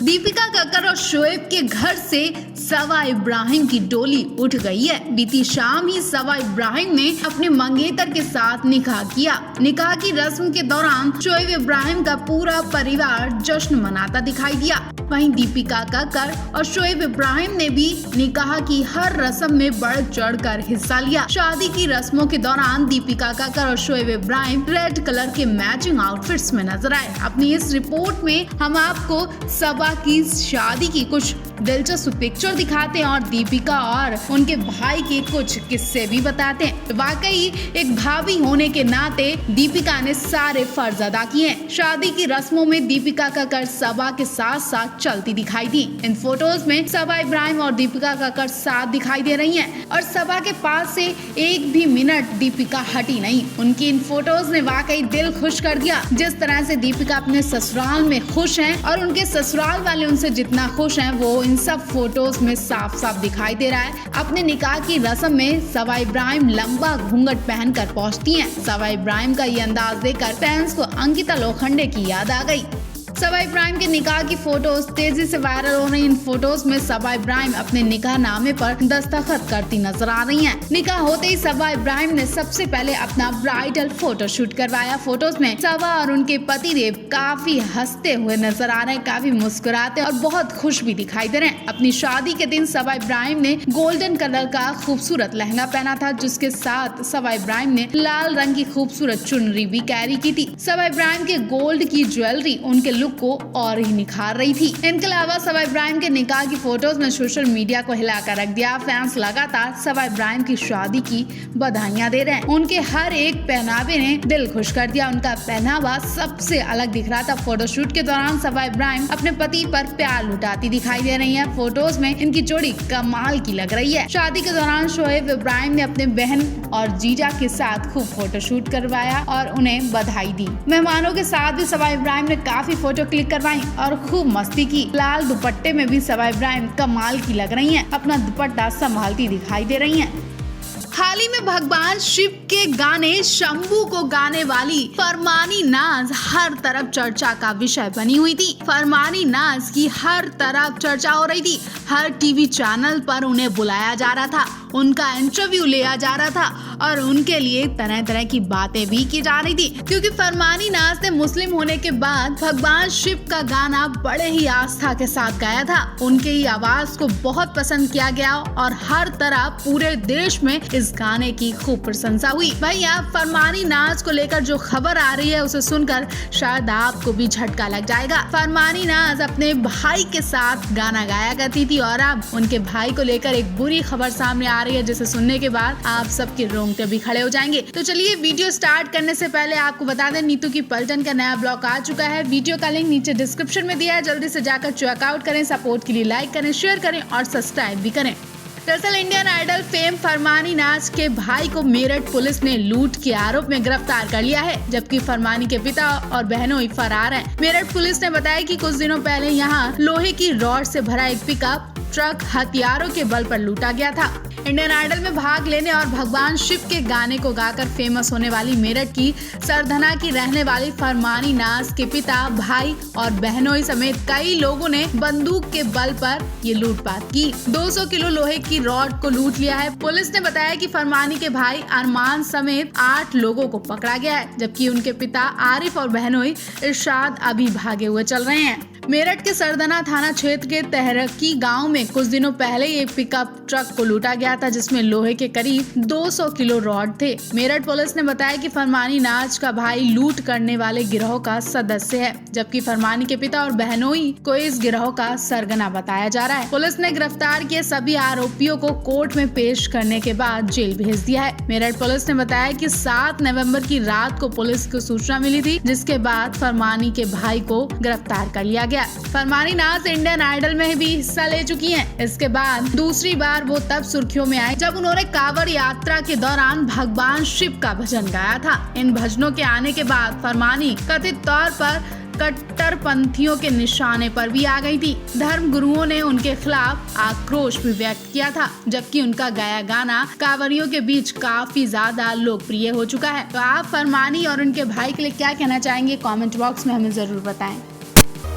दीपिका कक्कर और शोएब के घर से सवा इब्राहिम की डोली उठ गई है। बीती शाम ही सवा इब्राहिम ने अपने मंगेतर के साथ निकाह किया। निकाह की रस्म के दौरान शोएब इब्राहिम का पूरा परिवार जश्न मनाता दिखाई दिया। वहीं दीपिका कक्कर और शोएब इब्राहिम ने भी निकाह की हर रस्म में बढ़ चढ़कर हिस्सा लिया। शादी की रस्मों के दौरान दीपिका कक्कर और शोएब इब्राहिम रेड कलर के मैचिंग आउटफिट्स में नजर आए। अपनी इस रिपोर्ट में हम आपको सवा की शादी की कुछ दिलचस्प पिक्चर दिखाते हैं और दीपिका और उनके भाई के कुछ किस्से भी बताते हैं। तो वाकई एक भाभी होने के नाते दीपिका ने सारे फर्ज अदा किए हैं। शादी की रस्मों में दीपिका कक्कर सबा के साथ साथ चलती दिखाई दी। इन फोटोज में सबा इब्राहिम और दीपिका कक्कर साथ दिखाई दे रही हैं और सबा के पास से एक भी मिनट दीपिका हटी नहीं। उनकी इन फोटोज ने वाकई दिल खुश कर दिया। जिस तरह से दीपिका अपने ससुराल में खुश हैं और उनके ससुराल वाले उनसे जितना खुश हैं वो इन सब फोटोज में साफ साफ दिखाई दे रहा है। अपने निकाह की रस्म में सवा इब्राहिम लंबा घूंघट पहनकर पहुंचती हैं। सवा इब्राहिम का ये अंदाज देखकर फैंस को अंकिता लोखंडे की याद आ गई। सबा इब्राहिम के निकाह की फोटोज तेजी से वायरल हो रही। इन फोटोज में सबा इब्राहिम अपने निकाह नामे पर दस्तखत करती नजर आ रही हैं। निकाह होते ही सबा इब्राहिम ने सबसे पहले अपना ब्राइडल फोटो शूट करवाया। फोटोज में सबा और उनके पतिदेव काफी हंसते हुए नजर आ रहे हैं, काफी मुस्कुराते और बहुत खुश भी दिखाई दे रहे हैं। अपनी शादी के दिन सबा इब्राहिम ने गोल्डन कलर का खूबसूरत लहंगा पहना था, जिसके साथ सबा इब्राहिम ने लाल रंग की खूबसूरत चुनरी भी कैरी की थी। सबा इब्राहिम के गोल्ड की ज्वेलरी उनके लुक को और ही निखार रही थी। इनके अलावा सबा इब्राहिम के निकाह की फोटोज ने सोशल मीडिया को हिलाकर रख दिया। फैंस लगातार सबा इब्राहिम की शादी की बधाइयां दे रहे हैं। उनके हर एक पहनावे ने दिल खुश कर दिया। उनका पहनावा सबसे अलग दिख रहा था। फोटोशूट के दौरान सबा इब्राहिम अपने पति पर प्यार लुटाती दिखाई दे रही है। फोटोज में इनकी जोड़ी कमाल की लग रही है। शादी के दौरान शोएब इब्राहिम ने अपने बहन और जीजा के साथ खूब फोटोशूट करवाया और उन्हें बधाई दी। मेहमानों के साथ भी सबा इब्राहिम ने काफी फोटो क्लिक करवाई और खूब मस्ती की। लाल दुपट्टे में भी सबा इब्राहिम कमाल की लग रही हैं। अपना दुपट्टा संभालती दिखाई दे रही हैं। हाल ही में भगवान शिव के गाने शंभू को गाने वाली फरमानी नाज हर तरफ चर्चा का विषय बनी हुई थी। फरमानी नाज की हर तरफ चर्चा हो रही थी। हर टीवी चैनल पर उन्हें बुलाया जा रहा था, उनका इंटरव्यू लिया जा रहा था और उनके लिए तरह तरह की बातें भी की जा रही थी, क्योंकि फरमानी नाज ने मुस्लिम होने के बाद भगवान शिव का गाना बड़े ही आस्था के साथ गाया था। उनके ही आवाज को बहुत पसंद किया गया और हर तरफ पूरे देश में इस गाने की खूब प्रशंसा हुई। भैया फरमानी नाज को लेकर जो खबर आ रही है उसे सुनकर शायद आपको भी झटका लग जाएगा। फरमानी नाज अपने भाई के साथ गाना गाया करती थी और अब उनके भाई को लेकर एक बुरी खबर सामने आ रही है, जिसे सुनने के बाद आप सबके रोंगटे भी खड़े हो जाएंगे। तो चलिए वीडियो स्टार्ट करने से पहले आपको बता दें, नीतू की पलटन का नया ब्लॉग आ चुका है। वीडियो का लिंक नीचे डिस्क्रिप्शन में दिया है, जल्दी से जाकर चेकआउट करें। सपोर्ट के लिए लाइक करें, शेयर करें और सब्सक्राइब भी करें। दरअसल इंडियन आइडल फेम फरमानी नाज के भाई को मेरठ पुलिस ने लूट के आरोप में गिरफ्तार कर लिया है, जबकि फरमानी के पिता और बहनों ही फरार हैं। मेरठ पुलिस ने बताया कि कुछ दिनों पहले यहां लोहे की रॉड से भरा एक पिकअप ट्रक हथियारों के बल पर लूटा गया था। इंडियन आइडल में भाग लेने और भगवान शिव के गाने को गाकर फेमस होने वाली मेरठ की सरधना की रहने वाली फरमानी नाज के पिता, भाई और बहनों समेत कई लोगों ने बंदूक के बल पर ये लूटपाट की। 200 किलो लोहे की रॉड को लूट लिया है। पुलिस ने बताया कि फरमानी के भाई अरमान समेत 8 लोगों को पकड़ा गया है, जबकि उनके पिता आरिफ और बहनों इरशाद अभी भागे हुए चल रहे हैं। मेरठ के सरदना थाना क्षेत्र के तहरकी गांव में कुछ दिनों पहले एक पिकअप ट्रक को लूटा गया था, जिसमें लोहे के करीब 200 किलो रॉड थे। मेरठ पुलिस ने बताया कि फरमानी नाज का भाई लूट करने वाले गिरोह का सदस्य है, जबकि फरमानी के पिता और बहनोई को इस गिरोह का सरगना बताया जा रहा है। पुलिस ने गिरफ्तार किए सभी आरोपियों को कोर्ट में पेश करने के बाद जेल भेज दिया है। मेरठ पुलिस ने बताया कि 7 नवंबर की रात को पुलिस को सूचना मिली थी, जिसके बाद फरमानी के भाई को गिरफ्तार कर लिया गया। फरमानी नाज इंडियन आइडल में भी हिस्सा ले चुकी हैं। इसके बाद दूसरी बार वो तब सुर्खियों में आई जब उन्होंने कांवड़ यात्रा के दौरान भगवान शिव का भजन गाया था। इन भजनों के आने के बाद फरमानी कथित तौर पर कट्टरपंथियों के निशाने पर भी आ गई थी। धर्म गुरुओं ने उनके खिलाफ आक्रोश भी व्यक्त किया था, जबकि उनका गाया गाना कांवरियों के बीच काफी ज्यादा लोकप्रिय हो चुका है। तो आप फरमानी और उनके भाई के लिए क्या कहना चाहेंगे, कमेंट बॉक्स में हमें जरूर बताएं।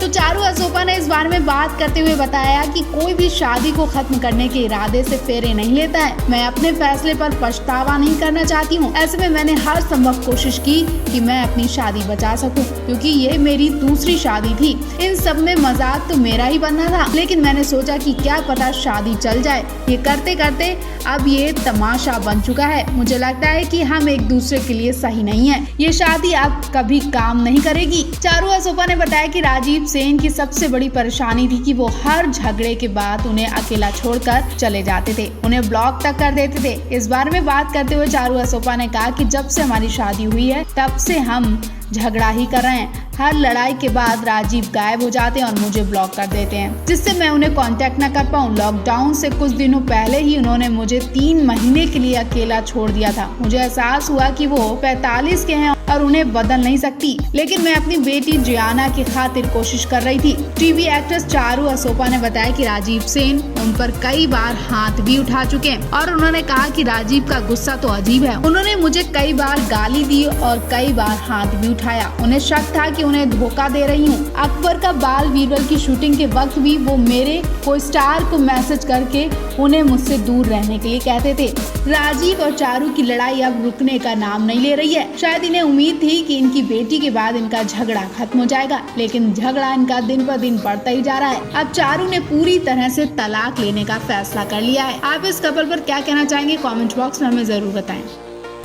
तो चारू असोपा ने इस बारे में बात करते हुए बताया कि कोई भी शादी को खत्म करने के इरादे से फेरे नहीं लेता है। मैं अपने फैसले पर पछतावा नहीं करना चाहती हूँ। ऐसे में मैंने हर संभव कोशिश की कि मैं अपनी शादी बचा सकूं, क्योंकि ये मेरी दूसरी शादी थी। इन सब में मजाक तो मेरा ही बनना था, लेकिन मैंने सोचा कि क्या पता शादी चल जाए। ये करते करते अब ये तमाशा बन चुका है। मुझे लगता है कि हम एक दूसरे के लिए सही नहीं है। ये शादी अब कभी काम नहीं करेगी। चारू असोपा ने बताया कि राजीव सेन की सबसे बड़ी परेशानी थी कि वो हर झगड़े के बाद उन्हें अकेला छोड़कर चले जाते थे, उन्हें ब्लॉक तक कर देते थे। इस बारे में बात करते हुए चारू असोपा ने कहा कि जब से हमारी शादी हुई है तब से हम झगड़ा ही कर रहे हैं। हर लड़ाई के बाद राजीव गायब हो जाते हैं और मुझे ब्लॉक कर देते हैं, जिससे मैं उन्हें कांटेक्ट न कर पाऊँ। लॉकडाउन से कुछ दिनों पहले ही उन्होंने मुझे 3 महीने के लिए अकेला छोड़ दिया था। मुझे एहसास हुआ कि वो 45 के हैं और उन्हें बदल नहीं सकती, लेकिन मैं अपनी बेटी जियाना की खातिर कोशिश कर रही थी। टीवी एक्ट्रेस चारू असोपा ने बताया कि राजीव सेन उन पर कई बार हाथ भी उठा चुके हैं और उन्होंने कहा कि राजीव का गुस्सा तो अजीब है। उन्होंने मुझे कई बार गाली दी और कई बार हाथ भी उठाया। उन्हें शक था कि उन्हें धोखा दे रही हूँ। अकबर का बाल बीरबल की शूटिंग के वक्त भी वो मेरे को स्टार को मैसेज करके उन्हें मुझसे दूर रहने के लिए कहते थे। राजीव और चारू की लड़ाई अब रुकने का नाम नहीं ले रही है। शायद इन्हें उम्मीद थी कि इनकी बेटी के बाद इनका झगड़ा खत्म हो जाएगा, लेकिन झगड़ा इनका दिन पर दिन बढ़ता ही जा रहा है। अब चारू ने पूरी तरह से तलाक लेने का फैसला कर लिया है। आप इस कपल पर क्या कहना चाहेंगे? कमेंट बॉक्स में हमें जरूर बताएं।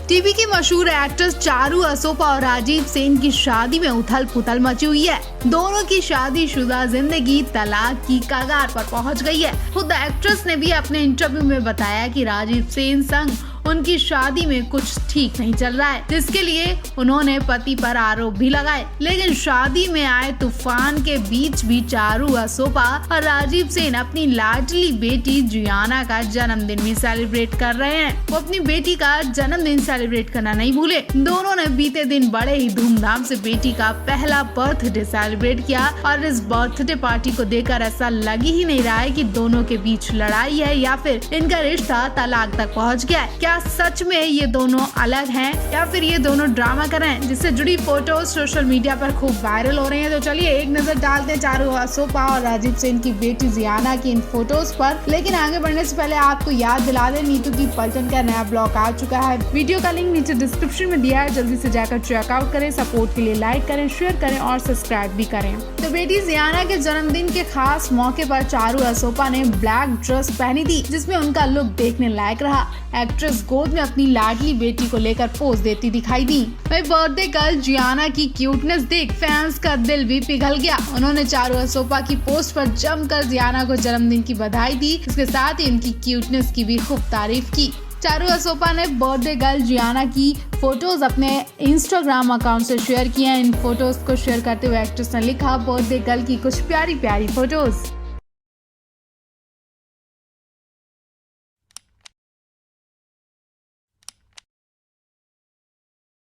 टीवी की मशहूर एक्ट्रेस चारू असोपा और राजीव सेन की शादी में उथल पुथल मची हुई है। दोनों की शादीशुदा जिंदगी तलाक की कगार पर पहुंच गई है। खुद एक्ट्रेस ने भी अपने इंटरव्यू में बताया कि राजीव सेन संग उनकी शादी में कुछ ठीक नहीं चल रहा है, जिसके लिए उन्होंने पति पर आरोप भी लगाए। लेकिन शादी में आए तूफान के बीच भी चारू असोपा और राजीव सेन अपनी लाडली बेटी जियाना का जन्मदिन भी सेलिब्रेट कर रहे हैं। वो अपनी बेटी का जन्मदिन सेलिब्रेट करना नहीं भूले। दोनों ने बीते दिन बड़े ही धूमधाम से बेटी का पहला बर्थडे सेलिब्रेट किया और इस बर्थडे पार्टी को देखकर ऐसा लग ही नहीं रहा है कि दोनों के बीच लड़ाई है या फिर इनका रिश्ता तलाक तक पहुँच गया है। क्या सच में ये दोनों अलग हैं या फिर ये दोनों ड्रामा कर रहे हैं, जिससे जुड़ी फोटोज सोशल मीडिया पर खूब वायरल हो रही हैं। तो चलिए एक नजर डालते हैं चारू असोपा और राजीव सेन की बेटी जियाना की इन फोटोज पर। लेकिन आगे बढ़ने से पहले आपको याद दिला दें, नीतू की पलटन का नया ब्लॉग आ चुका है। वीडियो का लिंक नीचे डिस्क्रिप्शन में दिया है, जल्दी से जाकर चेकआउट करें। सपोर्ट के लिए लाइक करें, शेयर करें और सब्सक्राइब भी करें। तो बेटी जियाना के जन्मदिन के खास मौके पर चारू असोपा ने ब्लैक ड्रेस पहनी थी, जिसमें उनका लुक देखने लायक रहा। एक्ट्रेस गोद में अपनी लाडली बेटी को लेकर पोज देती दिखाई दी। वही बर्थडे गर्ल जियाना की क्यूटनेस देख फैंस का दिल भी पिघल गया। उन्होंने चारू असोपा की पोस्ट पर जमकर जियाना को जन्मदिन की बधाई दी। इसके साथ ही उनकी क्यूटनेस की भी खूब तारीफ की। चारू असोपा ने बर्थडे गर्ल जियाना की फोटोज अपने इंस्टाग्राम अकाउंट से शेयर किए हैं। इन फोटोज को शेयर करते हुए एक्ट्रेस ने लिखा, बर्थडे गर्ल की कुछ प्यारी प्यारी फोटोज।